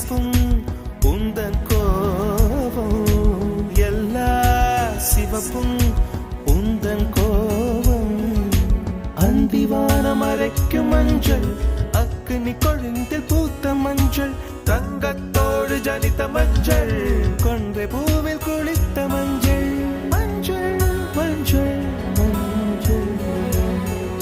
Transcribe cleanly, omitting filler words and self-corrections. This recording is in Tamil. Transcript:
சிவப்பும் உந்தன் கோபம் எல்லா சிவப்பும் உந்தன் கோபம் அந்திவானம் அரைக்கும் மஞ்சள் அக்னி கொழுந்தில் பூத்த மஞ்சள் தங்கத்தோடு ஜனித்த மஞ்சள் கொன்றை பூவில் குளித்த மஞ்சள் மஞ்சள் மஞ்சள்